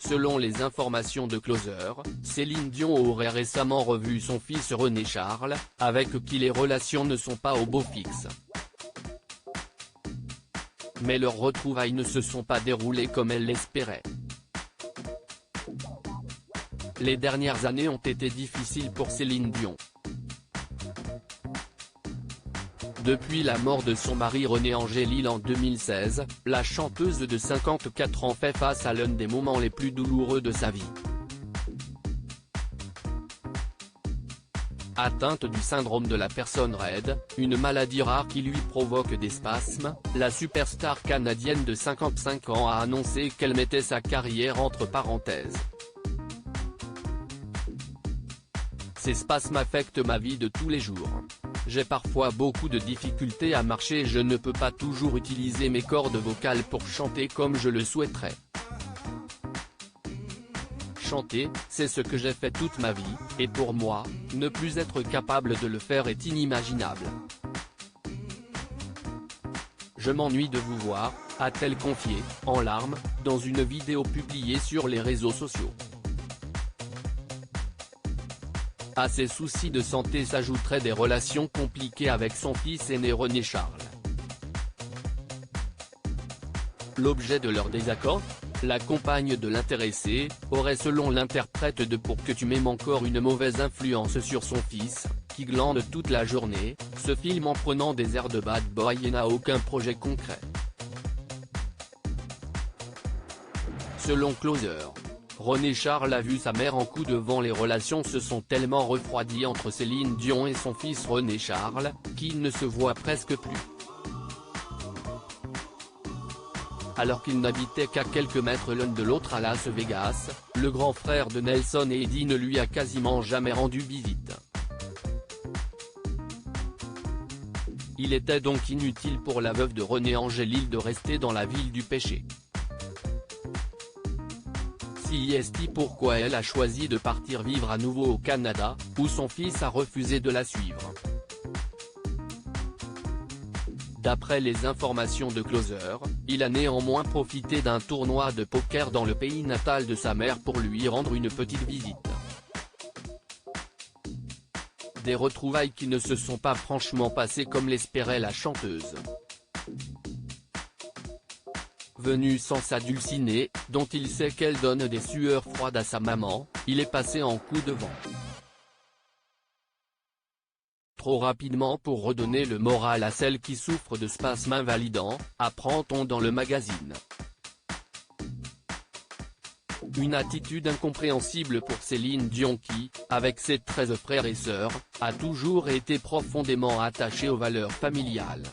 Selon les informations de Closer, Céline Dion aurait récemment revu son fils René Charles, avec qui les relations ne sont pas au beau fixe. Mais leurs retrouvailles ne se sont pas déroulées comme elle l'espérait. Les dernières années ont été difficiles pour Céline Dion. Depuis la mort de son mari René Angélil en 2016, la chanteuse de 54 ans fait face à l'un des moments les plus douloureux de sa vie. Atteinte du syndrome de la personne raide, une maladie rare qui lui provoque des spasmes, la superstar canadienne de 55 ans a annoncé qu'elle mettait sa carrière entre parenthèses. Ces spasmes affectent ma vie de tous les jours. J'ai parfois beaucoup de difficultés à marcher et je ne peux pas toujours utiliser mes cordes vocales pour chanter comme je le souhaiterais. Chanter, c'est ce que j'ai fait toute ma vie, et pour moi, ne plus être capable de le faire est inimaginable. Je m'ennuie de vous voir, a-t-elle confié, en larmes, dans une vidéo publiée sur les réseaux sociaux. À ses soucis de santé s'ajouteraient des relations compliquées avec son fils aîné René Charles. L'objet de leur désaccord, la compagne de l'intéressé, aurait selon l'interprète de Pour que tu m'aimes encore une mauvaise influence sur son fils, qui glande toute la journée, se filme en prenant des airs de bad boy et n'a aucun projet concret. Selon Closer, René Charles a vu sa mère en coup devant. Les relations se sont tellement refroidies entre Céline Dion et son fils René Charles, qu'ils ne se voient presque plus. Alors qu'ils n'habitaient qu'à quelques mètres l'un de l'autre à Las Vegas, le grand frère de Nelson et Eddie ne lui a quasiment jamais rendu visite. Il était donc inutile pour la veuve de René Angélil de rester dans la ville du péché. Si est pourquoi elle a choisi de partir vivre à nouveau au Canada, où son fils a refusé de la suivre. D'après les informations de Closer, il a néanmoins profité d'un tournoi de poker dans le pays natal de sa mère pour lui rendre une petite visite. Des retrouvailles qui ne se sont pas franchement passées comme l'espérait la chanteuse. Venu sans sa dulcinée, dont il sait qu'elle donne des sueurs froides à sa maman, il est passé en coup de vent. Trop rapidement pour redonner le moral à celle qui souffre de spasmes invalidants, apprend-on dans le magazine. Une attitude incompréhensible pour Céline Dion qui, avec ses 13 frères et sœurs, a toujours été profondément attachée aux valeurs familiales.